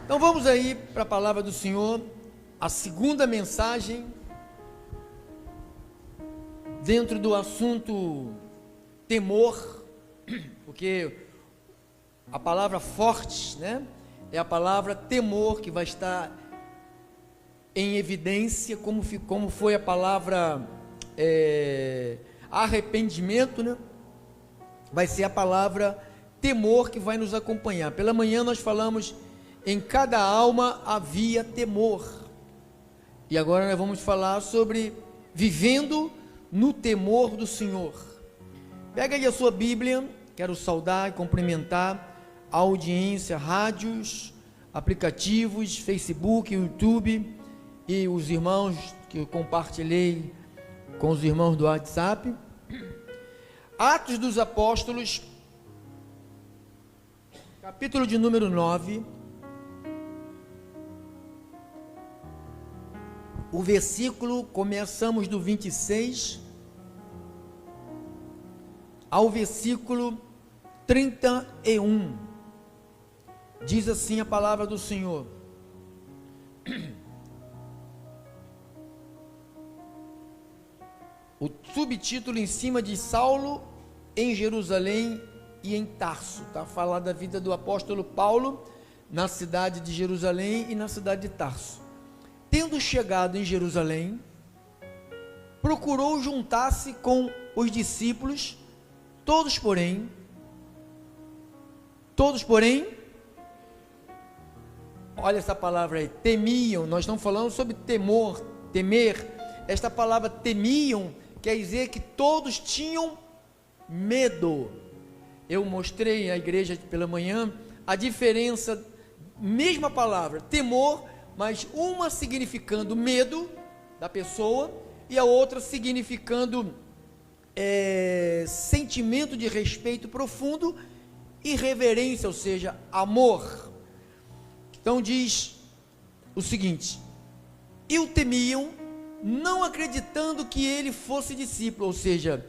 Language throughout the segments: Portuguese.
Então vamos aí para a palavra do Senhor, a segunda mensagem, dentro do assunto temor, porque a palavra forte, né, é a palavra temor que vai estar em evidência, como foi a palavra arrependimento, né, vai ser a palavra temor que vai nos acompanhar. Pela manhã nós falamos em cada alma havia temor, e agora nós vamos falar sobre vivendo no temor do Senhor. Pega aí a sua Bíblia. Quero saudar e cumprimentar a audiência, rádios, aplicativos, Facebook, YouTube, e os irmãos que eu compartilhei com os irmãos do WhatsApp. Atos dos Apóstolos, capítulo de número 9, o versículo, começamos do 26 ao versículo 31, diz assim a palavra do Senhor: o subtítulo em cima de Saulo em Jerusalém e em Tarso, está falando da vida do apóstolo Paulo na cidade de Jerusalém e na cidade de Tarso. Tendo chegado em Jerusalém, procurou juntar-se com os discípulos, todos porém, olha essa palavra aí, temiam. Nós estamos falando sobre temor, temer. Esta palavra temiam quer dizer que todos tinham medo. Eu mostrei à igreja pela manhã a diferença, mesma palavra, temor, mas uma significando medo da pessoa e a outra significando sentimento de respeito profundo e reverência, ou seja, amor. Então diz o seguinte: e o temiam, não acreditando que ele fosse discípulo, ou seja,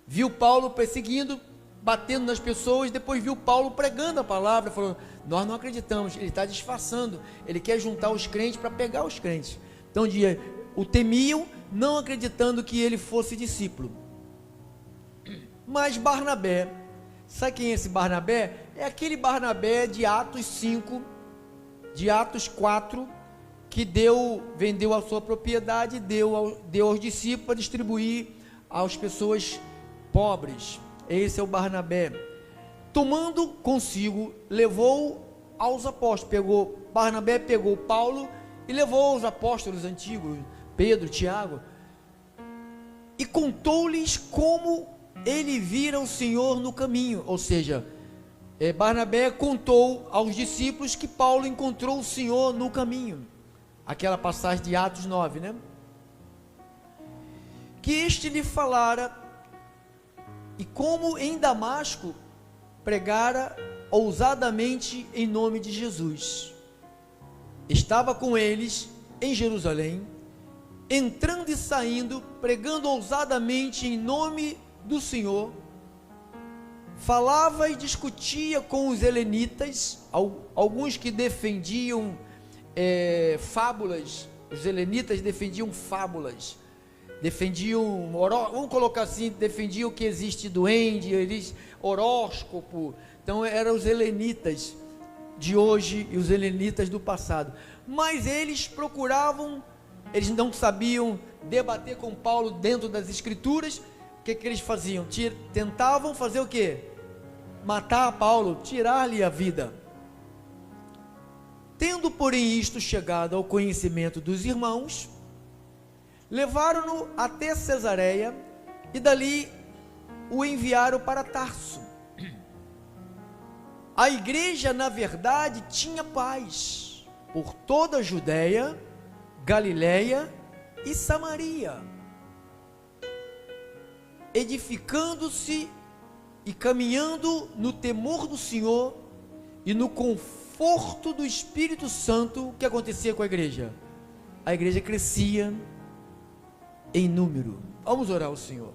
viu Paulo perseguindo, batendo nas pessoas, depois viu Paulo pregando a palavra, falou: nós não acreditamos, ele está disfarçando, ele quer juntar os crentes para pegar os crentes. Então dizia, o temiam, não acreditando que ele fosse discípulo. Mas Barnabé, sabe quem é esse Barnabé? É aquele Barnabé de Atos 5, de Atos 4, que vendeu a sua propriedade, deu aos discípulos para distribuir às pessoas pobres. Esse é o Barnabé. Tomando consigo, levou aos apóstolos. Barnabé pegou Paulo e levou aos apóstolos antigos, Pedro, Tiago, e contou-lhes como ele vira o Senhor no caminho. Ou seja, Barnabé contou aos discípulos que Paulo encontrou o Senhor no caminho. Aquela passagem de Atos 9, né? Que este lhe falara, e como em Damasco pregara ousadamente em nome de Jesus. Estava com eles em Jerusalém, entrando e saindo, pregando ousadamente em nome do Senhor. Falava e discutia com os helenitas, alguns que defendiam fábulas. Os helenitas defendiam fábulas, vamos colocar assim, defendiam que existe duende, horóscopo. Então eram os helenitas de hoje e os helenitas do passado. Mas eles procuravam, eles não sabiam debater com Paulo dentro das escrituras. O que eles faziam? Tentavam fazer o quê? Matar Paulo, tirar-lhe a vida. Tendo, porém, isto chegado ao conhecimento dos irmãos, levaram-no até Cesareia e dali o enviaram para Tarso. A igreja, na verdade, tinha paz por toda a Judéia, Galiléia e Samaria, edificando-se e caminhando no temor do Senhor e no conforto do Espírito Santo. O que acontecia com a igreja? A igreja crescia em número. Vamos orar ao Senhor.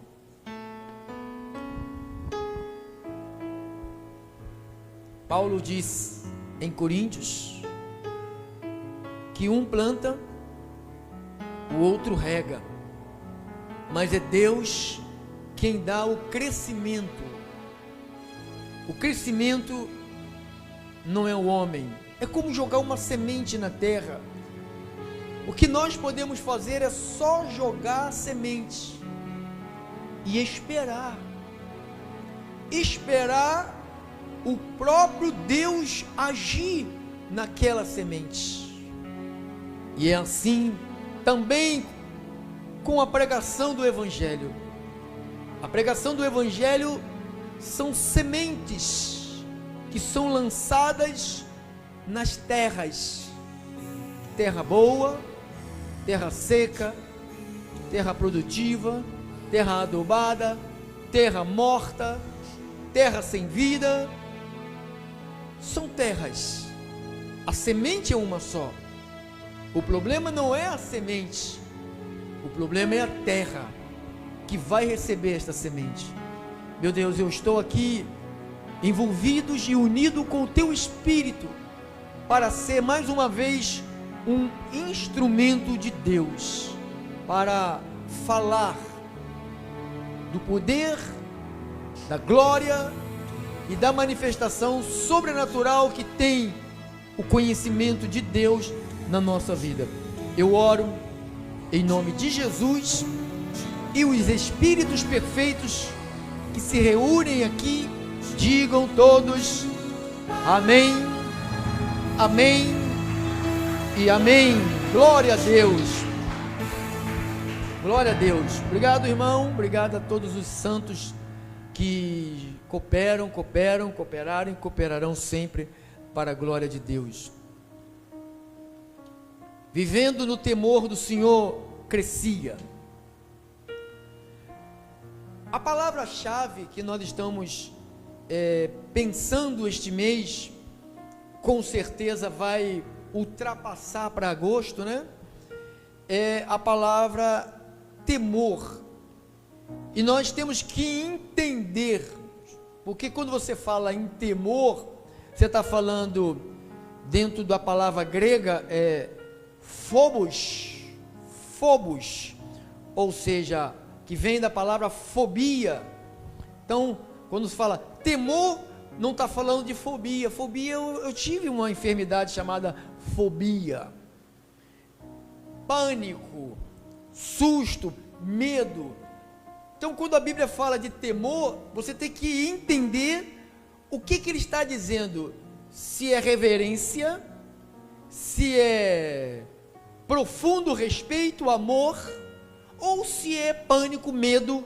Paulo diz em Coríntios que um planta, o outro rega, mas é Deus quem dá o crescimento. O crescimento não é o homem, é como jogar uma semente na terra. O que nós podemos fazer é só jogar a semente e esperar o próprio Deus agir naquela semente. E é assim também com a pregação do Evangelho. A pregação do Evangelho são sementes que são lançadas nas terras, terra boa, terra seca, terra produtiva, terra adubada, terra morta, terra sem vida. São terras. A semente é uma só. O problema não é a semente, o problema é a terra que vai receber esta semente. Meu Deus, eu estou aqui envolvidos e unido com o Teu Espírito para ser mais uma vez um instrumento de Deus, para falar do poder, da glória e da manifestação sobrenatural que tem o conhecimento de Deus na nossa vida. Eu oro em nome de Jesus, e os Espíritos perfeitos que se reúnem aqui, digam todos amém, amém e amém. Glória a Deus, glória a Deus. Obrigado, irmão, obrigado a todos os santos que cooperaram e cooperarão sempre para a glória de Deus. Vivendo no temor do Senhor, crescia. A palavra-chave que nós estamos pensando este mês, com certeza vai ultrapassar para agosto, né? É a palavra temor. E nós temos que entender, porque quando você fala em temor, você está falando, dentro da palavra grega, phobos, ou seja, que vem da palavra fobia. Então, quando se fala temor, não está falando de fobia. Fobia, eu tive uma enfermidade chamada fobia. Pânico, susto, medo. Então, quando a Bíblia fala de temor, você tem que entender o que ele está dizendo. Se é reverência, se é profundo respeito, amor, ou se é pânico, medo,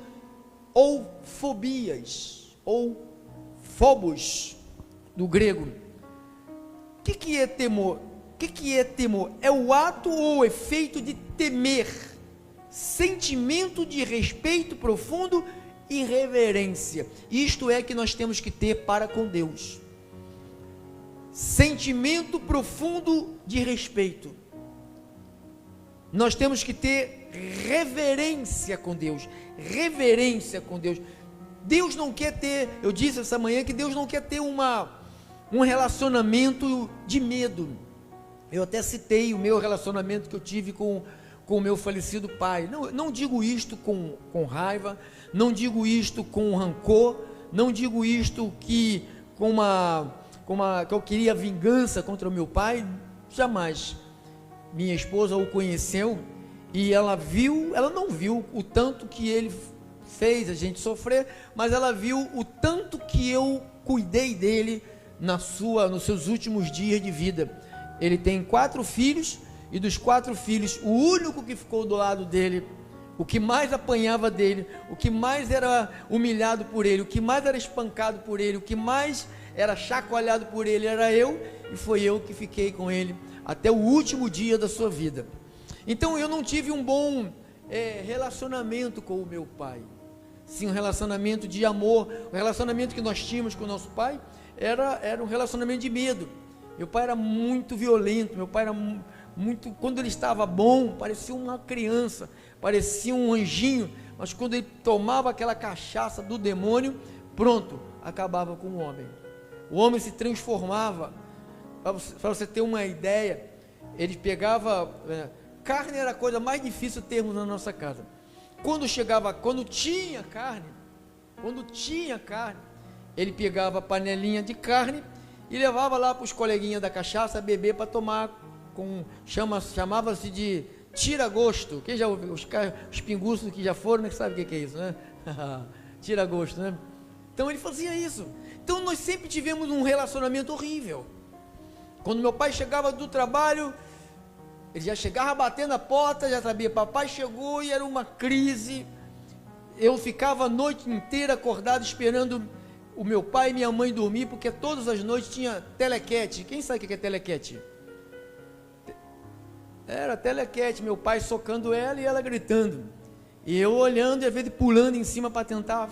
ou fobias, ou phobos, do grego. O que é temor? O que é temor? É o ato ou o efeito de temer, sentimento de respeito profundo e reverência. Isto é que nós temos que ter para com Deus. Sentimento profundo de respeito. Nós temos que ter reverência com Deus. Reverência com Deus. Deus não quer ter, eu disse essa manhã que Deus não quer ter um relacionamento de medo. Eu até citei o meu relacionamento que eu tive com o meu falecido pai. Não digo isto com raiva, não digo isto com rancor, não digo isto que que eu queria vingança contra o meu pai, jamais. Minha esposa o conheceu e ela não viu o tanto que ele fez a gente sofrer, mas ela viu o tanto que eu cuidei dele nos seus últimos dias de vida. Ele tem 4 filhos, e dos 4 filhos, o único que ficou do lado dele, o que mais apanhava dele, o que mais era humilhado por ele, o que mais era espancado por ele, o que mais era chacoalhado por ele, era eu, e foi eu que fiquei com ele até o último dia da sua vida. Então eu não tive um bom relacionamento com o meu pai. Sim, um relacionamento de amor. O relacionamento que nós tínhamos com o nosso pai era um relacionamento de medo. Meu pai era muito violento, meu pai era muito, quando ele estava bom, parecia uma criança, parecia um anjinho, mas quando ele tomava aquela cachaça do demônio, pronto, acabava com o homem. O homem se transformava. Para você ter uma ideia, Eles pegavam, carne era a coisa mais difícil termos na nossa casa. Quando tinha carne, ele pegava a panelinha de carne e levava lá para os coleguinhas da cachaça beber para tomar, chamava-se de tira-gosto. Quem já ouviu? Os pinguços que já foram, que sabe o que é isso, né? Tira-gosto, né? Então ele fazia isso. Então nós sempre tivemos um relacionamento horrível. Quando meu pai chegava do trabalho, ele já chegava batendo a porta, já sabia, papai chegou, e era uma crise. Eu ficava a noite inteira acordado esperando o meu pai e minha mãe dormir, porque todas as noites tinha telequete. Quem sabe o que é telequete? Era telequete, meu pai socando ela e ela gritando. E eu olhando e às vezes pulando em cima para tentar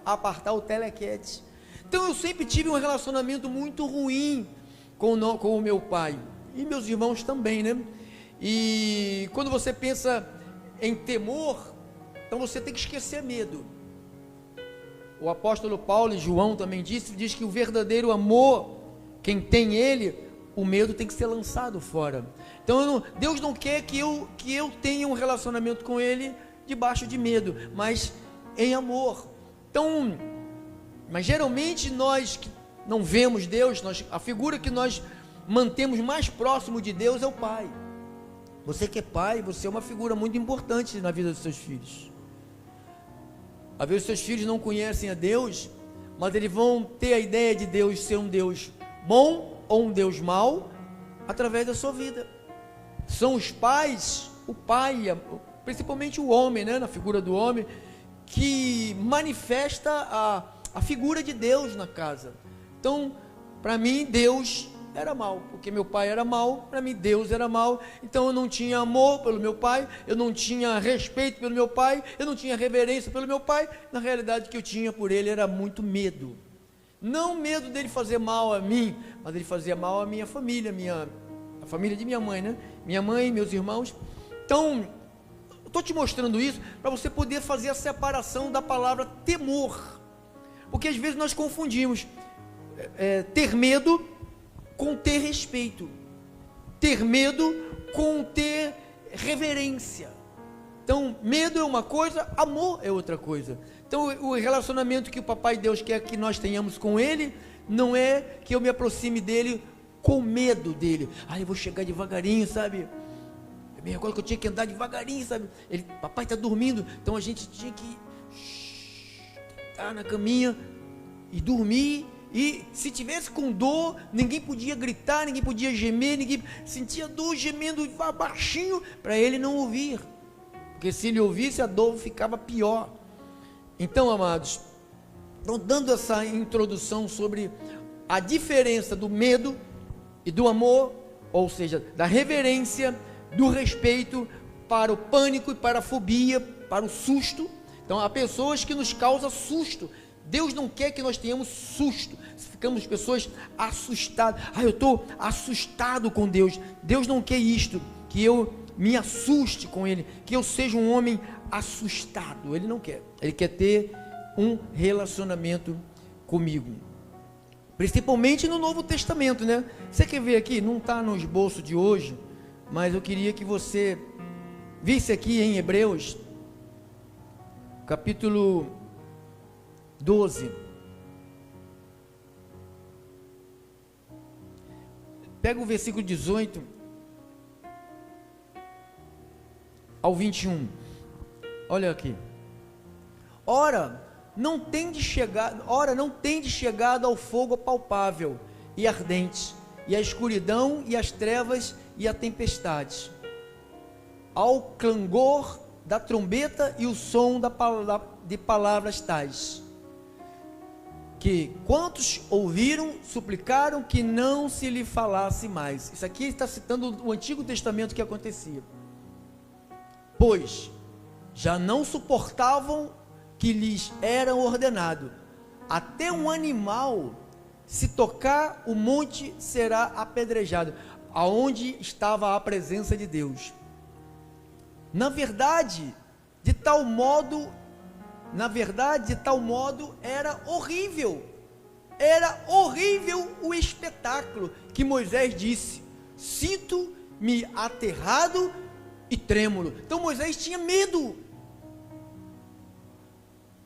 apartar o telequete. Então eu sempre tive um relacionamento muito ruim com o meu pai. E meus irmãos também, né? E quando você pensa em temor, então você tem que esquecer medo. O apóstolo Paulo e João também diz que o verdadeiro amor, quem tem ele, o medo tem que ser lançado fora. Então Deus não quer que eu tenha um relacionamento com ele debaixo de medo, mas em amor. Então, mas geralmente nós que não vemos Deus, a figura que nós mantemos mais próximo de Deus é o pai. Você que é pai, você é uma figura muito importante na vida dos seus filhos. Às vezes seus filhos não conhecem a Deus, mas eles vão ter a ideia de Deus ser um Deus bom ou um Deus mau, através da sua vida. São os pais, o pai, principalmente o homem, né, na figura do homem, que manifesta a figura de Deus na casa. Então, para mim, Deus era mau, porque meu pai era mau, para mim Deus era mau. Então eu não tinha amor pelo meu pai, eu não tinha respeito pelo meu pai, eu não tinha reverência pelo meu pai. Na realidade, o que eu tinha por ele era muito medo. Não medo dele fazer mal a mim, mas ele fazia mal à minha família, a família de minha mãe, né? Minha mãe, meus irmãos. Então, eu estou te mostrando isso para você poder fazer a separação da palavra temor, porque às vezes nós confundimos ter medo com ter respeito, ter medo com ter reverência. Então, medo é uma coisa, amor é outra coisa. Então, o relacionamento que o Papai Deus quer que nós tenhamos com Ele, não é que eu me aproxime dEle com medo dEle. Eu vou chegar devagarinho, sabe? Eu me recordo que eu tinha que andar devagarinho, sabe? Papai está dormindo, então a gente tinha que deitar na caminha e dormir. E se tivesse com dor, ninguém podia gritar, ninguém podia gemer, ninguém sentia dor gemendo baixinho, para ele não ouvir, porque se ele ouvisse a dor ficava pior. Então, amados, dando essa introdução sobre a diferença do medo e do amor, ou seja, da reverência, do respeito, para o pânico e para a fobia, para o susto. Então há pessoas que nos causam susto. Deus não quer que nós tenhamos susto, ficamos pessoas assustadas. Eu estou assustado com Deus. Deus não quer isto, que eu me assuste com Ele, que eu seja um homem assustado. Ele não quer. Ele quer ter um relacionamento comigo, principalmente no Novo Testamento, né? Você quer ver aqui? Não está no esboço de hoje, mas eu queria que você visse aqui em Hebreus, capítulo 12. Pega o versículo 18 ao 21. Olha aqui. Ora, não tendes chegado ao fogo palpável e ardente, e a escuridão e as trevas e a tempestade, ao clangor da trombeta e o som de palavras tais, que quantos ouviram, suplicaram que não se lhe falasse mais. Isso aqui está citando o Antigo Testamento que acontecia. Pois já não suportavam que lhes era ordenado, até um animal, se tocar o monte, será apedrejado. Aonde estava a presença de Deus? Na verdade, de tal modo era horrível o espetáculo, que Moisés disse, cito, me aterrado e trêmulo. Então Moisés tinha medo.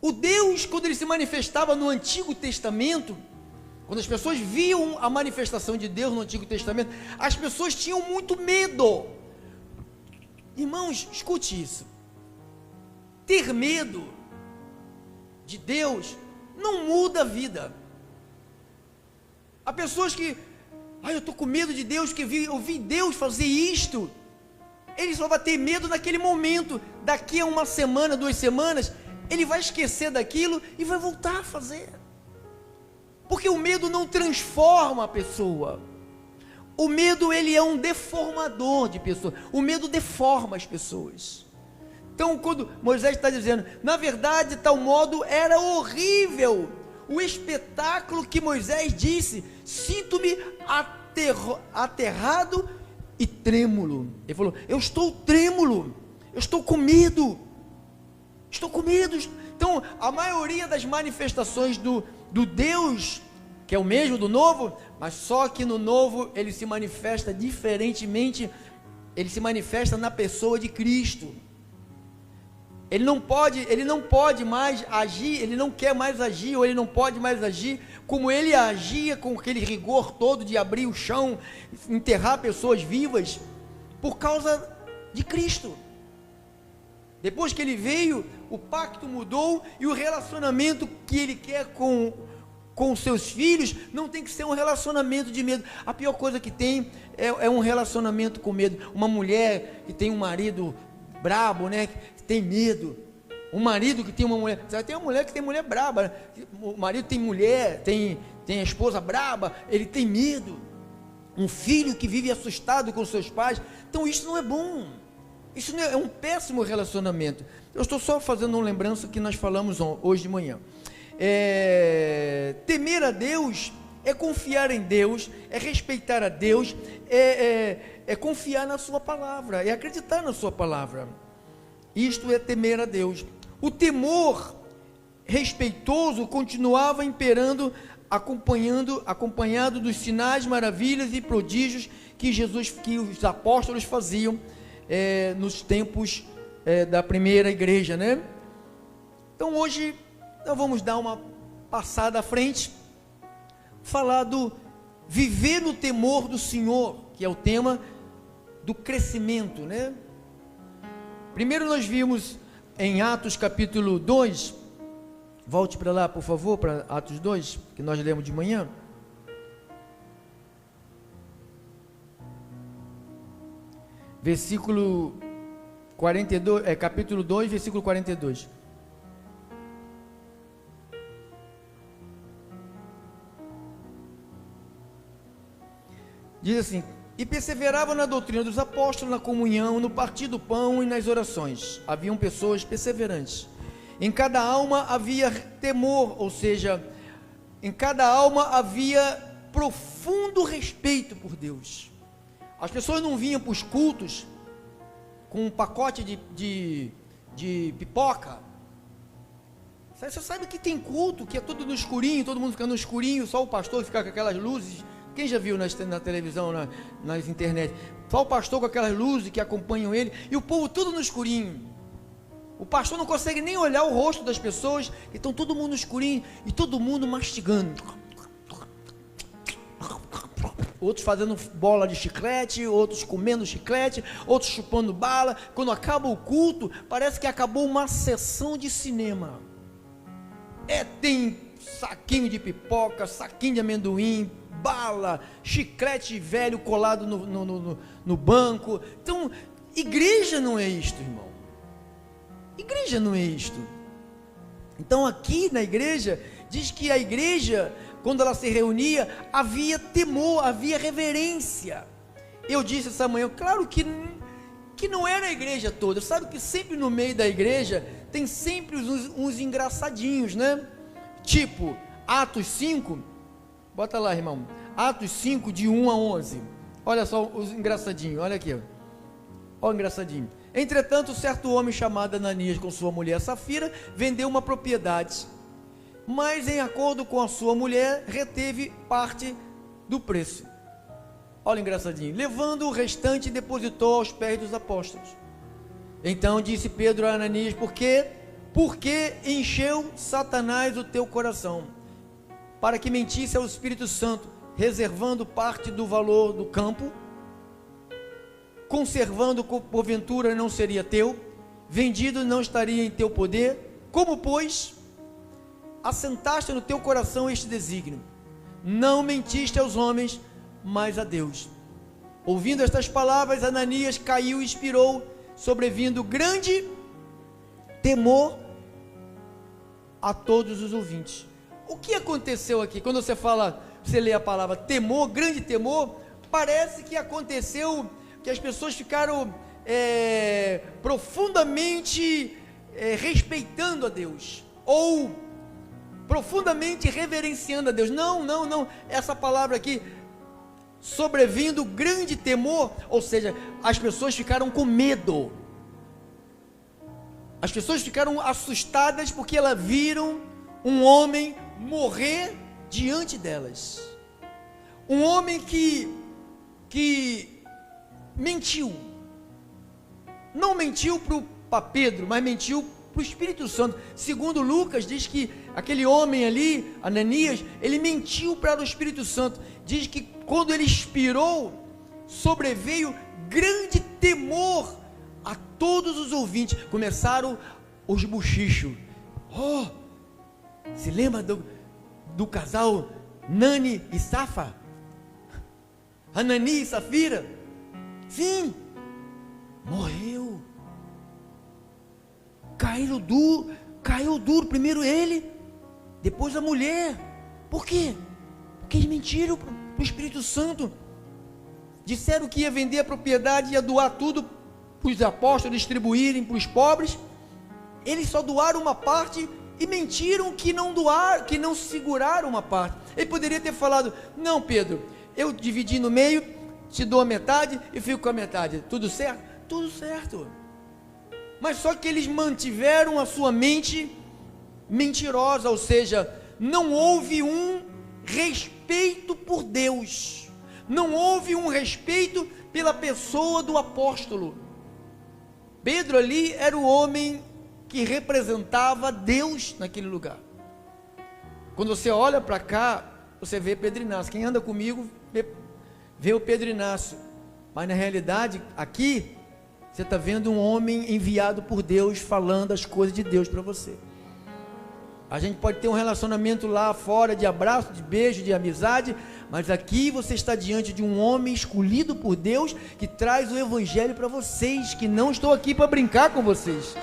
O Deus, quando ele se manifestava no Antigo Testamento, quando as pessoas viam a manifestação de Deus no Antigo Testamento, as pessoas tinham muito medo. Irmãos, escute isso. Ter medo de Deus não muda a vida. Há pessoas que, eu estou com medo de Deus, que eu vi Deus fazer isto. Ele só vai ter medo naquele momento. Daqui a uma semana, 2 semanas, ele vai esquecer daquilo e vai voltar a fazer. Porque o medo não transforma a pessoa. O medo, ele é um deformador de pessoas. O medo deforma as pessoas. Então, quando Moisés está dizendo, na verdade, de tal modo era horrível o espetáculo que Moisés disse, sinto-me aterrado e trêmulo. Ele falou, eu estou trêmulo, eu estou com medo. Então, a maioria das manifestações do Deus, que é o mesmo do Novo, mas só que no Novo ele se manifesta diferentemente, ele se manifesta na pessoa de Cristo. Ele não pode mais agir, ele não quer mais agir, ou ele não pode mais agir como ele agia, com aquele rigor todo de abrir o chão, enterrar pessoas vivas, por causa de Cristo. Depois que ele veio, o pacto mudou, e o relacionamento que ele quer com seus filhos, não tem que ser um relacionamento de medo. A pior coisa que tem, é um relacionamento com medo. Uma mulher que tem um marido brabo, né, que tem medo. Um marido que tem uma mulher, tem uma mulher que tem mulher braba, né? O marido tem mulher, tem a esposa braba, ele tem medo. Um filho que vive assustado com seus pais. Então isso não é bom. Isso é um péssimo relacionamento. Eu estou só fazendo uma lembrança que nós falamos hoje de manhã. Temer a Deus é confiar em Deus, é respeitar a Deus, é confiar na sua palavra, é acreditar na sua palavra. Isto é temer a Deus. O temor respeitoso continuava imperando, acompanhado dos sinais, maravilhas e prodígios que os apóstolos faziam nos tempos da primeira igreja, né? Então hoje nós vamos dar uma passada à frente, falar do viver no temor do Senhor, que é o tema do crescimento, né? Primeiro nós vimos em Atos capítulo 2, volte para lá por favor, para Atos 2, que nós lemos de manhã. Versículo 42, capítulo 2, versículo 42. Diz assim: e perseveravam na doutrina dos apóstolos, na comunhão, no partir do pão e nas orações. Haviam pessoas perseverantes. Em cada alma havia temor, ou seja, em cada alma havia profundo respeito por Deus. As pessoas não vinham para os cultos com um pacote de pipoca. Você sabe que tem culto, que é tudo no escurinho, todo mundo fica no escurinho, só o pastor fica com aquelas luzes. Quem já viu na televisão, nas internet? Só o pastor com aquelas luzes que acompanham ele, e o povo tudo no escurinho. O pastor não consegue nem olhar o rosto das pessoas, então todo mundo no escurinho, e todo mundo mastigando. Outros fazendo bola de chiclete, outros comendo chiclete, outros chupando bala. Quando acaba o culto, parece que acabou uma sessão de cinema. Tem saquinho de pipoca, saquinho de amendoim, bala, chiclete velho colado no banco. Então, igreja não é isto, irmão. Igreja não é isto. Então, aqui na igreja, diz que a igreja, quando ela se reunia, havia temor, havia reverência. Eu disse essa manhã, claro que não era a igreja toda. Sabe que sempre no meio da igreja tem sempre uns engraçadinhos, né? Tipo, Atos 5, bota lá, irmão, Atos 5, de 1 a 11, olha só os engraçadinhos, olha aqui, ó o engraçadinho. Entretanto, certo homem chamado Ananias, com sua mulher Safira, vendeu uma propriedade, mas em acordo com a sua mulher, reteve parte do preço. Olha, engraçadinho. Levando o restante, depositou aos pés dos apóstolos. Então disse Pedro a Ananias: por que encheu Satanás o teu coração, para que mentisse ao Espírito Santo, reservando parte do valor do campo, conservando porventura não seria teu, vendido não estaria em teu poder? Como, pois, assentaste no teu coração este desígnio? Não mentiste aos homens, mas a Deus. Ouvindo estas palavras, Ananias caiu e expirou, sobrevindo grande temor a todos os ouvintes. O que aconteceu aqui? Quando você lê a palavra temor, grande temor, parece que aconteceu que as pessoas ficaram profundamente respeitando a Deus, ou profundamente reverenciando a Deus. Não, essa palavra aqui, sobrevindo grande temor, ou seja, as pessoas ficaram com medo, as pessoas ficaram assustadas, porque elas viram um homem morrer diante delas, um homem que mentiu, não mentiu para Pedro, mas mentiu para o Espírito Santo. Segundo Lucas, diz que aquele homem ali, Ananias, ele mentiu para o Espírito Santo. Diz que quando ele expirou, sobreveio grande temor a todos os ouvintes. Começaram os bochichos. Oh, se lembra do casal Nani e Safa? Anani e Safira? Sim, morreu. Caiu duro, primeiro ele, depois a mulher. Por quê? Porque eles mentiram para o Espírito Santo. Disseram que ia vender a propriedade, ia doar tudo para os apóstolos distribuírem para os pobres. Eles só doaram uma parte e mentiram que não doaram, que não seguraram uma parte. Ele poderia ter falado: não, Pedro, eu dividi no meio, te dou a metade e fico com a metade. Tudo certo? Tudo certo. Mas só que eles mantiveram a sua mente mentirosa, ou seja, não houve um respeito por Deus, não houve um respeito pela pessoa do apóstolo. Pedro ali era o homem que representava Deus naquele lugar. Quando você olha para cá, você vê Pedro Inácio. Quem anda comigo vê o Pedro Inácio, mas na realidade aqui você está vendo um homem enviado por Deus, falando as coisas de Deus para você. A gente pode ter um relacionamento lá fora, de abraço, de beijo, de amizade, mas aqui você está diante de um homem escolhido por Deus, que traz o evangelho para vocês, que não estou aqui para brincar com vocês,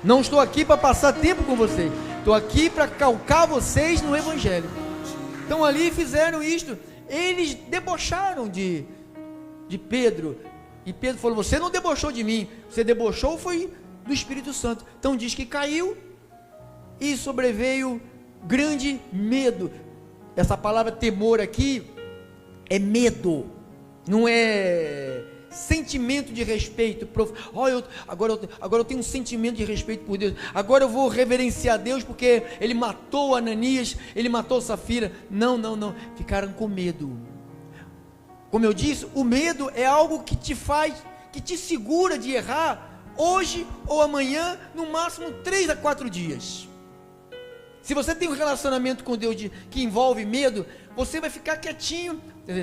não estou aqui para passar tempo com vocês, estou aqui para calcar vocês no evangelho. Então ali fizeram isto, eles debocharam de Pedro, e Pedro falou: você não debochou de mim, você debochou foi do Espírito Santo. Então diz que caiu e sobreveio grande medo. Essa palavra temor aqui é medo, não é sentimento de respeito. Agora eu tenho um sentimento de respeito por Deus, agora eu vou reverenciar Deus porque ele matou Ananias, ele matou Safira. Não, ficaram com medo. Como eu disse, o medo é algo que te faz, que te segura de errar hoje ou amanhã, no máximo 3 a 4 dias. Se você tem um relacionamento com Deus que envolve medo, você vai ficar quietinho.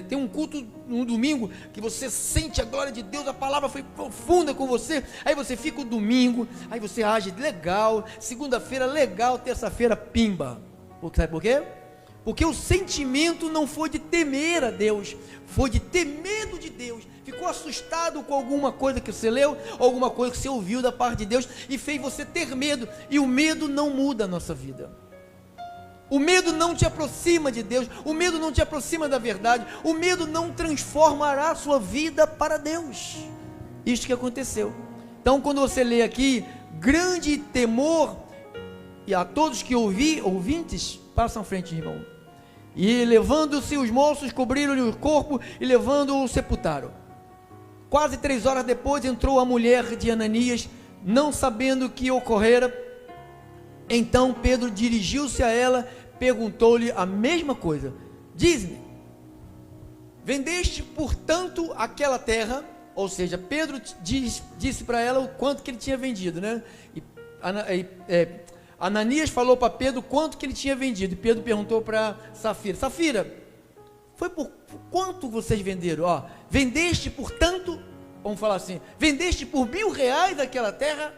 Tem um culto no domingo que você sente a glória de Deus, a palavra foi profunda com você, aí você fica o domingo, aí você age legal, segunda-feira legal, terça-feira pimba. Sabe por quê? Porque o sentimento não foi de temer a Deus, foi de ter medo de Deus. Ficou assustado com alguma coisa que você leu, alguma coisa que você ouviu da parte de Deus, e fez você ter medo. E o medo não muda a nossa vida. O medo não te aproxima de Deus, o medo não te aproxima da verdade, o medo não transformará a sua vida para Deus. Isto que aconteceu. Então quando você lê aqui, grande temor, e a todos que ouvintes, passam à frente, irmão. E levando-se os moços, cobriram-lhe o corpo e levando-o, sepultaram. Quase 3 horas depois entrou a mulher de Ananias, não sabendo o que ocorrera. Então Pedro dirigiu-se a ela, perguntou-lhe a mesma coisa: diz-me, vendeste, portanto, aquela terra, ou seja, Pedro disse para ela o quanto que ele tinha vendido, né? Ananias falou para Pedro quanto que ele tinha vendido, e Pedro perguntou para Safira: Safira, foi por quanto vocês venderam? Ó, vendeste, portanto, vamos falar assim, vendeste por R$1.000 aquela terra?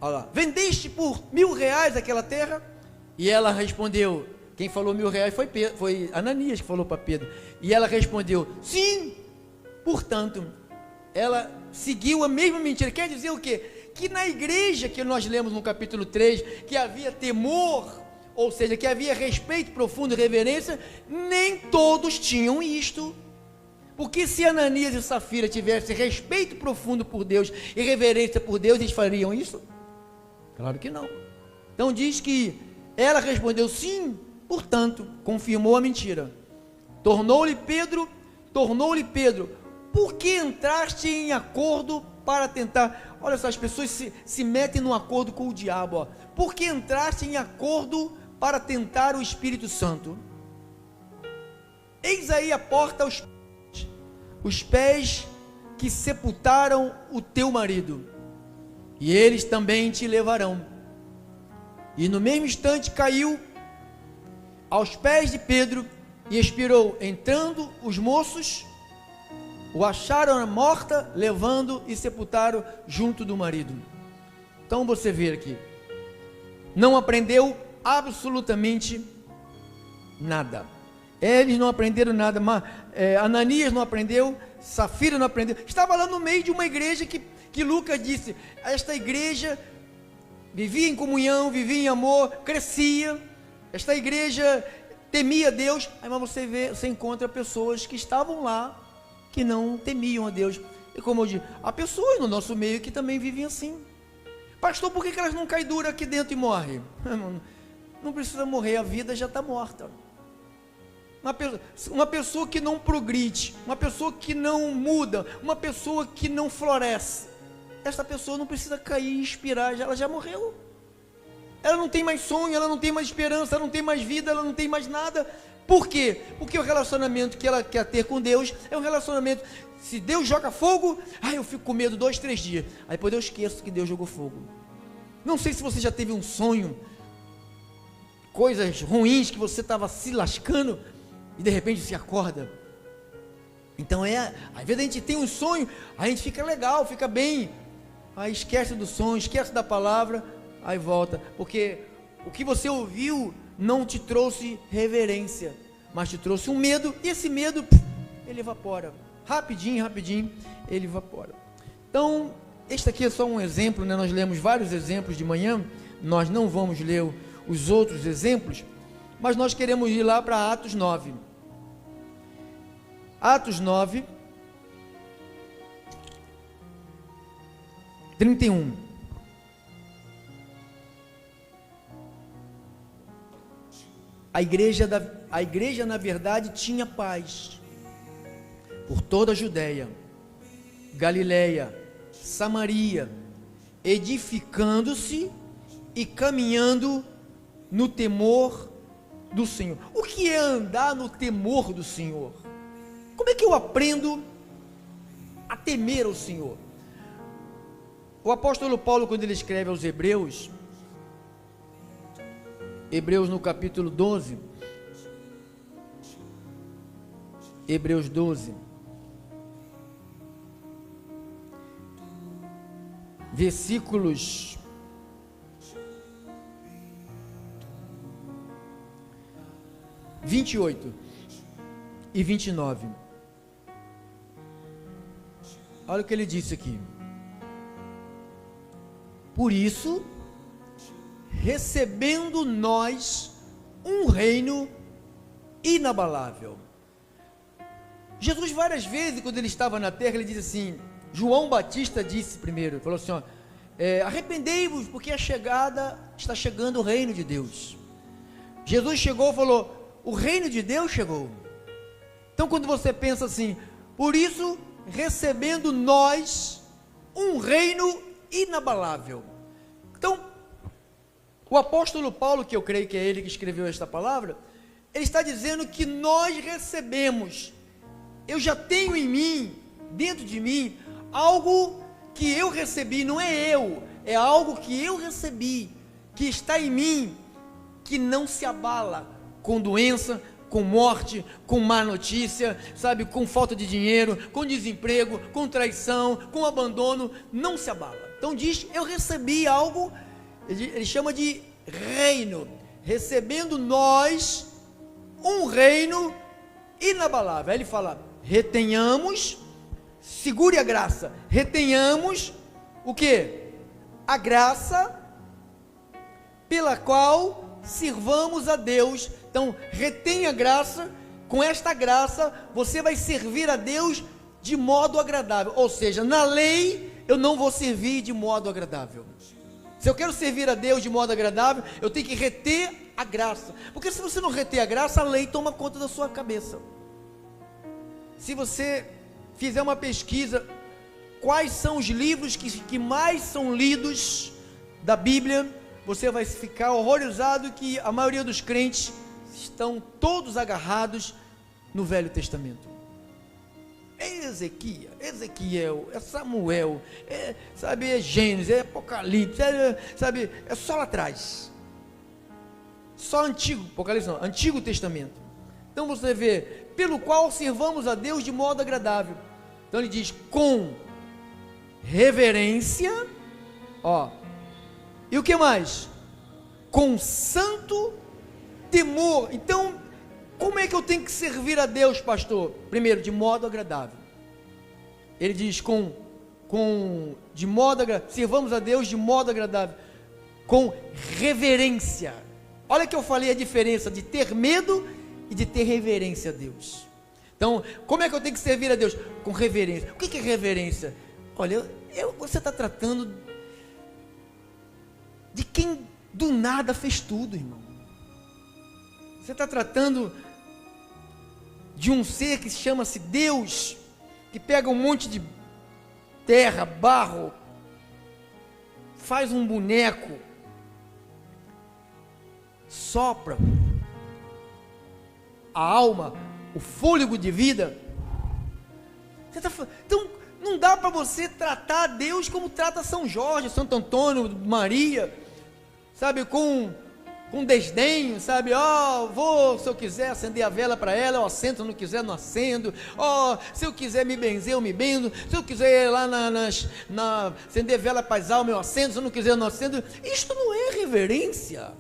Olha lá, vendeste por R$1.000 aquela terra? E ela respondeu, quem falou R$1.000 foi Ananias que falou para Pedro, e ela respondeu, sim. Portanto, ela seguiu a mesma mentira. Quer dizer o quê? Que na igreja que nós lemos no capítulo 3, que havia temor, ou seja, que havia respeito profundo e reverência, nem todos tinham isto. Porque se Ananias e Safira tivessem respeito profundo por Deus e reverência por Deus, eles fariam isso? Claro que não. Então diz que ela respondeu sim, portanto, confirmou a mentira. Tornou-lhe Pedro, por que entraste em acordo para tentar? Olha só, as pessoas se metem num acordo com o diabo, ó. Por que entraste em acordo para tentar o Espírito Santo? Eis aí a porta os pés que sepultaram o teu marido, e eles também te levarão. E no mesmo instante caiu aos pés de Pedro e expirou. Entrando os moços, o acharam morta, levando e sepultaram junto do marido. Então você vê aqui, não aprendeu absolutamente nada. Eles não aprenderam nada, mas Ananias não aprendeu, Safira não aprendeu. Estava lá no meio de uma igreja que Lucas disse, esta igreja vivia em comunhão, vivia em amor, crescia, esta igreja temia Deus. Aí mas você encontra pessoas que estavam lá, que não temiam a Deus. E como eu digo, há pessoas no nosso meio que também vivem assim. Pastor, por que elas não caem dura aqui dentro e morrem? Não precisa morrer, a vida já está morta. Uma pessoa que não progride, uma pessoa que não muda, uma pessoa que não floresce, essa pessoa não precisa cair e expirar, ela já morreu. Ela não tem mais sonho, ela não tem mais esperança, ela não tem mais vida, ela não tem mais nada. Por quê? Porque o relacionamento que ela quer ter com Deus é um relacionamento. Se Deus joga fogo, eu fico com medo 2, 3 dias. Aí depois eu esqueço que Deus jogou fogo. Não sei se você já teve um sonho, coisas ruins que você estava se lascando e de repente se acorda. Então às vezes a gente tem um sonho, a gente fica legal, fica bem, aí esquece do sonho, esquece da palavra, aí volta, porque o que você ouviu não te trouxe reverência, mas te trouxe um medo, e esse medo, ele evapora, rapidinho, ele evapora. Então, este aqui é só um exemplo, né? Nós lemos vários exemplos de manhã, nós não vamos ler os outros exemplos, mas nós queremos ir lá para Atos 9. Atos 9, 31. A igreja, na verdade, tinha paz por toda a Judéia, Galileia, Samaria, edificando-se e caminhando no temor do Senhor. O que é andar no temor do Senhor? Como é que eu aprendo a temer ao Senhor? O apóstolo Paulo, quando ele escreve aos Hebreus no capítulo 12, Hebreus 12, versículos 28 e 29. Olha o que ele disse aqui. Por isso, recebendo nós um reino inabalável. Jesus várias vezes, quando ele estava na terra, ele disse assim, João Batista disse primeiro, falou assim, arrependei-vos, porque está chegando o reino de Deus. Jesus chegou e falou, o reino de Deus chegou. Então quando você pensa assim, por isso, recebendo nós um reino inabalável. Então, o apóstolo Paulo, que eu creio que é ele que escreveu esta palavra, Ele está dizendo que nós recebemos. Eu já tenho em mim, dentro de mim, algo que eu recebi, não é eu, é algo que eu recebi, que está em mim, que não se abala com doença, com morte, com má notícia, sabe, com falta de dinheiro, com desemprego, com traição, com abandono, não se abala. Então diz, eu recebi algo, ele chama de reino, recebendo nós um reino inabalável. Aí ele fala, retenhamos, segure a graça, retenhamos o que? A graça pela qual sirvamos a Deus. Então, retenha a graça, com esta graça, você vai servir a Deus de modo agradável, ou seja, na lei, eu não vou servir de modo agradável. Se eu quero servir a Deus de modo agradável, eu tenho que reter a graça, porque se você não reter a graça, a lei toma conta da sua cabeça. Se você fizer uma pesquisa, quais são os livros que mais são lidos da Bíblia, você vai ficar horrorizado que a maioria dos crentes estão todos agarrados no Velho Testamento. É Ezequiel, é Samuel, sabe, é Gênesis, é Apocalipse, sabe, é só lá atrás. Só Antigo, Apocalipse não, Antigo Testamento. Então você vê, pelo qual servamos a Deus de modo agradável. Então ele diz, com reverência, ó, e o que mais? Com santo temor. Então, como é que eu tenho que servir a Deus, pastor? Primeiro, de modo agradável. Ele diz, de modo agradável, servamos a Deus de modo agradável, com reverência. Olha que eu falei a diferença de ter medo e de ter reverência a Deus. Então, como é que eu tenho que servir a Deus? Com reverência. O que é reverência? Olha, você está tratando de quem do nada fez tudo, irmão. Você está tratando de um ser que chama-se Deus, que pega um monte de terra, barro, faz um boneco, sopra a alma, o fôlego de vida. Então, não dá para você tratar Deus como trata São Jorge, Santo Antônio, Maria, sabe, com desdenho, sabe, se eu quiser acender a vela para ela, eu acendo, se eu não quiser, não acendo, se eu quiser me benzer, eu me benzo, se eu quiser ir lá acender vela para as almas, eu acendo, se eu não quiser, eu não acendo. Isto não é reverência.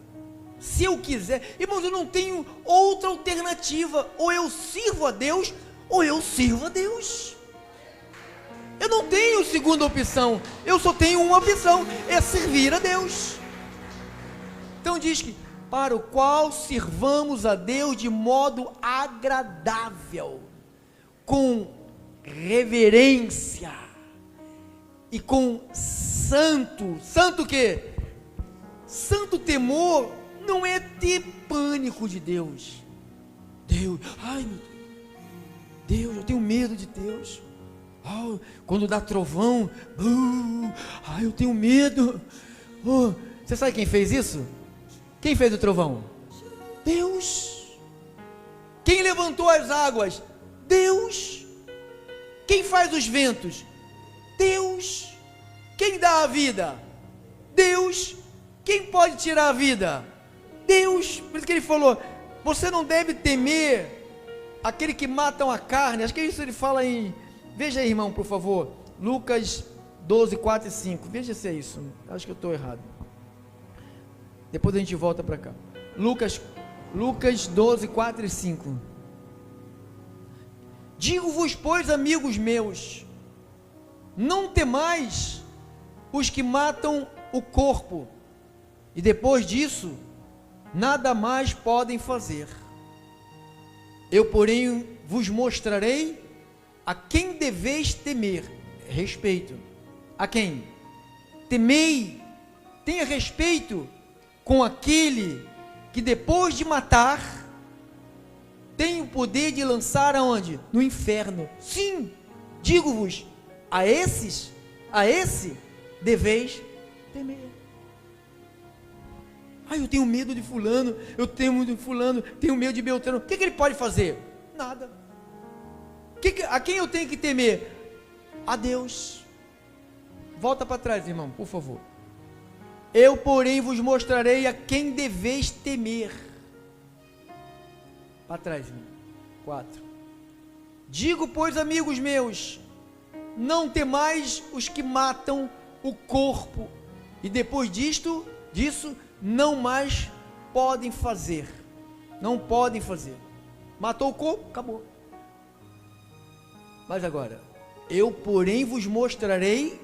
Se eu quiser, irmãos, eu não tenho outra alternativa, ou eu sirvo a Deus, ou eu sirvo a Deus. Eu não tenho segunda opção, eu só tenho uma opção, é servir a Deus. Então diz que, para o qual sirvamos a Deus de modo agradável, com reverência, e com santo o quê? Santo temor, não é ter pânico de Deus. Ai meu Deus, eu tenho medo de Deus. Quando dá trovão, eu tenho medo. Você sabe quem fez isso? Quem fez o trovão? Deus. Quem levantou as águas? Deus. Quem faz os ventos? Deus. Quem dá a vida? Deus. Quem pode tirar a vida? Deus. Por isso que ele falou, você não deve temer aquele que matam a carne. Acho que isso ele fala em, veja aí, irmão, por favor, Lucas 12, 4 e 5, veja se é isso, acho que eu estou errado, depois a gente volta para cá. Lucas 12, 4 e 5, digo-vos, pois, amigos meus, não temais os que matam o corpo, e depois disso, nada mais podem fazer. Eu, porém, vos mostrarei a quem deveis temer. Respeito. A quem? Temei, tenha respeito com aquele que depois de matar, tem o poder de lançar aonde? No inferno. Sim, digo-vos, a esse deveis temer. Eu tenho medo de fulano, eu tenho medo de fulano, tenho medo de Beltrano. O que ele pode fazer? Nada. A quem eu tenho que temer? A Deus. Volta para trás, irmão, por favor. Eu, porém, vos mostrarei a quem deveis temer. Para trás, irmão. 4. Digo, pois, amigos meus, não temais os que matam o corpo, e depois disso, não mais podem fazer. Não podem fazer. Matou o corpo, acabou. Mas agora, eu, porém, vos mostrarei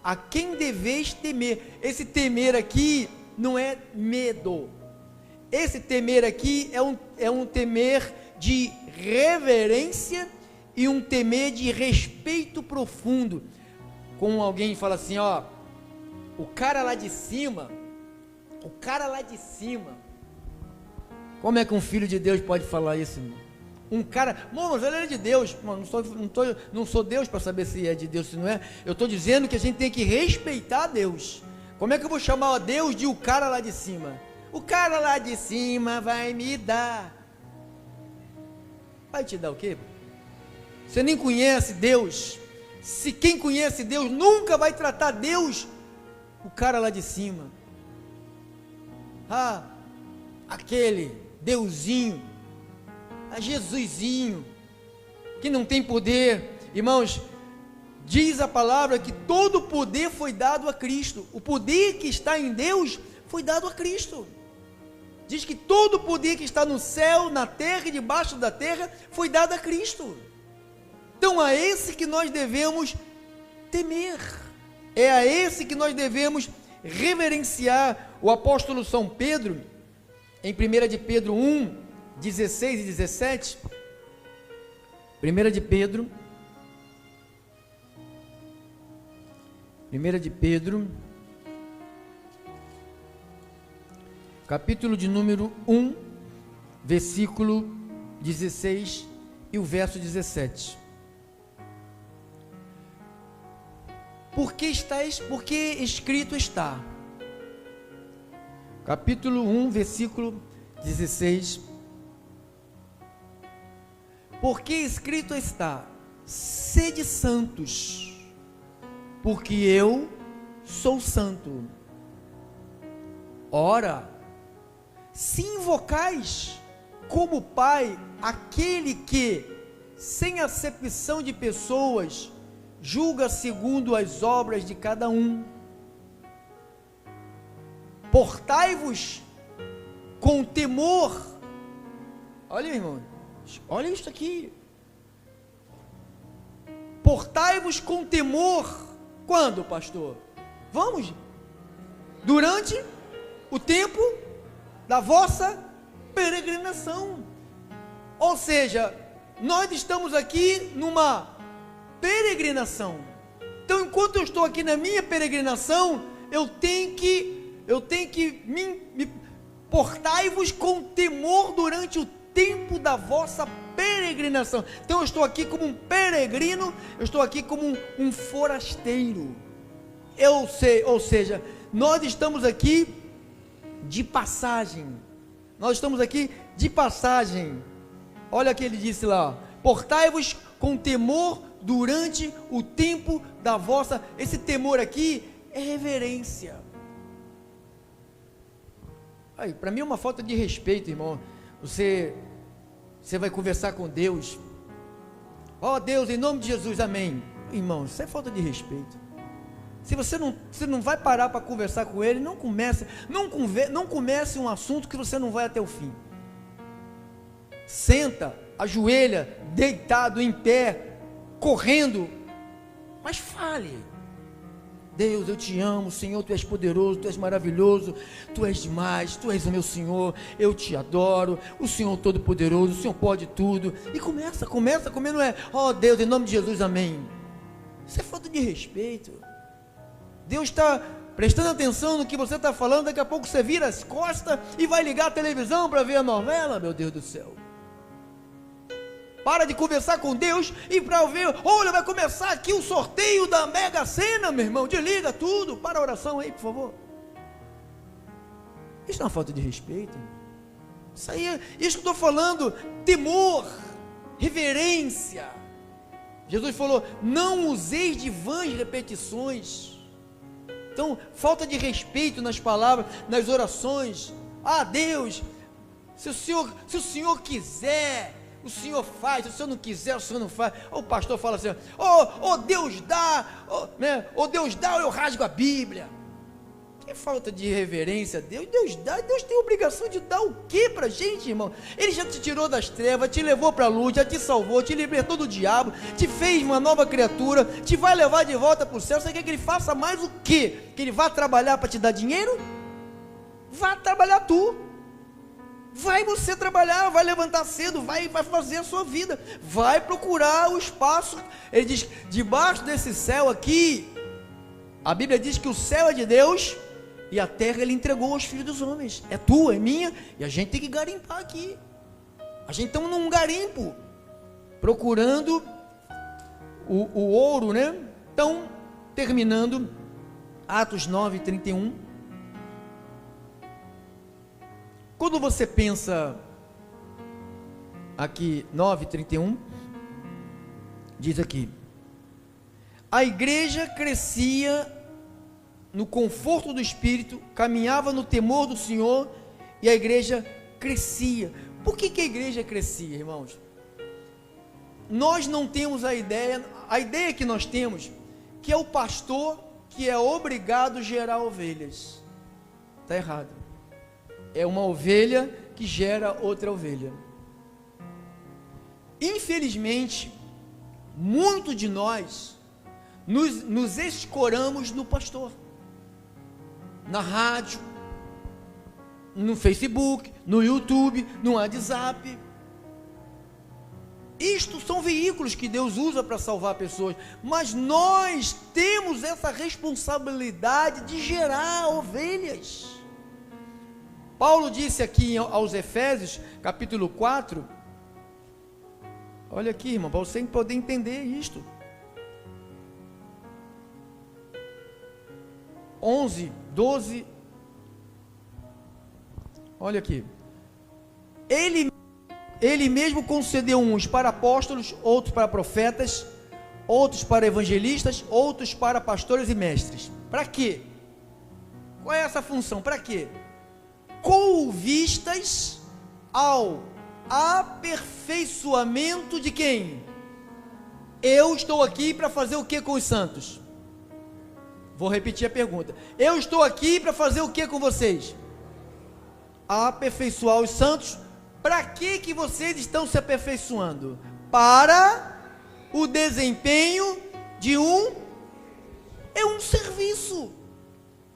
a quem deveis temer. Esse temer aqui não é medo. Esse temer aqui é um temer de reverência e um temer de respeito profundo. Como alguém fala assim, o cara lá de cima, como é que um filho de Deus pode falar isso, irmão? Um cara, mas ele é de Deus, não sou Deus para saber se é de Deus, se não é. Eu estou dizendo que a gente tem que respeitar Deus. Como é que eu vou chamar a Deus de o cara lá de cima? O cara lá de cima vai me dar. Vai te dar o quê? Você nem conhece Deus. Se quem conhece Deus nunca vai tratar Deus, o cara lá de cima. Aquele Deusinho, Jesusinho, que não tem poder. Irmãos, diz a palavra que todo o poder foi dado a Cristo. O poder que está em Deus foi dado a Cristo. Diz que todo o poder que está no céu, na terra e debaixo da terra foi dado a Cristo. Então a esse que nós devemos temer, é a esse que nós devemos reverenciar. O apóstolo São Pedro, em 1 de Pedro 1, 16 e 17, 1 de Pedro, capítulo de número 1, versículo 16 e o verso 17. Porque escrito está, capítulo 1, versículo 16, porque escrito está, sede santos, porque eu sou santo. Ora, se invocais como Pai aquele que, sem acepção de pessoas, julga segundo as obras de cada um, portai-vos com temor. Olha, irmão, olha isso aqui. Portai-vos com temor. Quando, pastor? Vamos, durante o tempo da vossa peregrinação. Ou seja, nós estamos aqui numa peregrinação. Então, enquanto eu estou aqui na minha peregrinação, eu tenho que me portai-vos com temor durante o tempo da vossa peregrinação. Então eu estou aqui como um peregrino, eu estou aqui como um forasteiro. Ou seja, nós estamos aqui de passagem. Nós estamos aqui de passagem. Olha o que ele disse lá: portai-vos com temor durante o tempo da vossa. Esse temor aqui é reverência. Para mim é uma falta de respeito, irmão. Você vai conversar com Deus. Deus, em nome de Jesus, amém. Irmão, isso é falta de respeito. Se você não vai parar para conversar com Ele, não comece um assunto que você não vai até o fim. Senta, ajoelha, deitado, em pé, correndo, mas fale. Deus, eu te amo, Senhor, Tu és poderoso, Tu és maravilhoso, Tu és demais, Tu és o meu Senhor, eu te adoro, o Senhor todo-poderoso, o Senhor pode tudo. E começa, não é, Deus, em nome de Jesus, amém. Isso é falta de respeito. Deus está prestando atenção no que você está falando, daqui a pouco você vira as costas e vai ligar a televisão para ver a novela, meu Deus do céu. Para de conversar com Deus e para ver, olha, vai começar aqui o sorteio da Mega Sena, meu irmão, desliga tudo, para a oração aí, por favor. Isso não é uma falta de respeito. Isso que eu estou falando, temor, reverência. Jesus falou, não useis de vãs repetições. Então, falta de respeito nas palavras, nas orações. Deus, se o Senhor quiser, o Senhor faz, se o Senhor não quiser, o Senhor não faz. O pastor fala assim, Deus dá, Deus dá, ou eu rasgo a Bíblia. Que falta de reverência a Deus. Deus dá, Deus tem a obrigação de dar o que para a gente, irmão? Ele já te tirou das trevas, te levou para a luz, já te salvou, te libertou do diabo, te fez uma nova criatura, te vai levar de volta para o céu. Você quer que ele faça mais o quê? Que ele vá trabalhar para te dar dinheiro? Vá trabalhar tu. Vai você trabalhar, vai levantar cedo, vai fazer a sua vida, vai procurar o espaço. Ele diz, debaixo desse céu aqui, a Bíblia diz que o céu é de Deus e a terra ele entregou aos filhos dos homens. É tua, é minha, e a gente tem que garimpar aqui. A gente está num garimpo, procurando o ouro, né? Então, terminando, Atos 9:31. Quando você pensa aqui, 9:31, diz aqui, a igreja crescia no conforto do Espírito, caminhava no temor do Senhor, e a igreja crescia. Por que a igreja crescia, irmãos? Nós não temos a ideia que nós temos, que é o pastor que é obrigado a gerar ovelhas. Está errado. É uma ovelha que gera outra ovelha. Infelizmente, muito de nós nos escoramos no pastor, na rádio, no Facebook, no YouTube, no WhatsApp. Isto são veículos que Deus usa para salvar pessoas, mas nós temos essa responsabilidade de gerar ovelhas. Paulo disse aqui aos Efésios, capítulo 4, olha aqui, irmão, para você poder entender isto. 11, 12, olha aqui, ele mesmo concedeu uns para apóstolos, outros para profetas, outros para evangelistas, outros para pastores e mestres. Para quê? Qual é essa função? Para quê? Com vistas ao aperfeiçoamento de quem? Eu estou aqui para fazer o que com os santos? Vou repetir a pergunta. Eu estou aqui para fazer o que com vocês? Aperfeiçoar os santos. Para que vocês estão se aperfeiçoando? Para o desempenho de um serviço.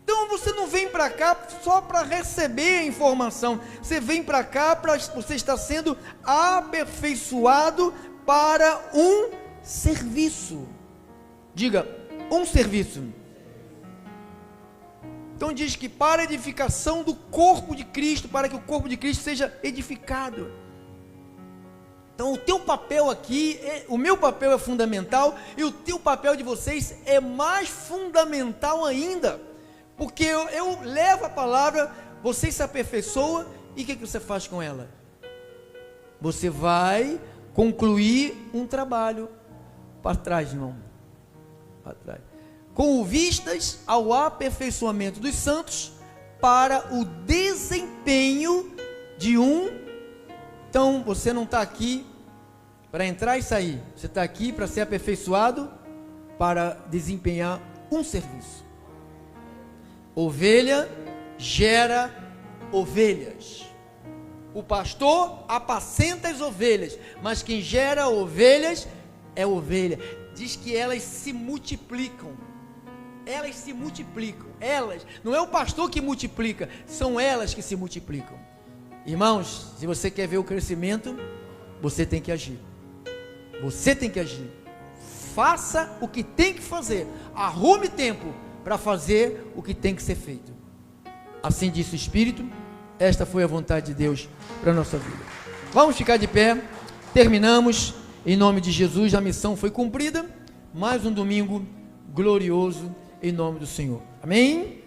Então você não vem para cá só para receber a informação. Você vem para cá para você estar sendo aperfeiçoado para um serviço. Diga, um serviço. Então diz que para a edificação do corpo de Cristo, para que o corpo de Cristo seja edificado. Então o teu papel aqui, o meu papel é fundamental, e o teu papel de vocês é mais fundamental ainda, porque eu levo a palavra, vocês se aperfeiçoam, e o que você faz com ela? Você vai concluir um trabalho. Para trás, irmão, para trás. Com vistas ao aperfeiçoamento dos santos, para o desempenho de um. Então você não está aqui para entrar e sair, você está aqui para ser aperfeiçoado, para desempenhar um serviço. Ovelha gera ovelhas. O pastor apacenta as ovelhas, mas quem gera ovelhas é ovelha. Diz que elas se multiplicam. Elas se multiplicam, não é o pastor que multiplica, são elas que se multiplicam. Irmãos, se você quer ver o crescimento, você tem que agir. Você tem que agir. Faça o que tem que fazer. Arrume tempo para fazer o que tem que ser feito. Assim disse o Espírito. Esta foi a vontade de Deus para a nossa vida. Vamos ficar de pé. Terminamos. Em nome de Jesus, a missão foi cumprida. Mais um domingo glorioso em nome do Senhor. Amém?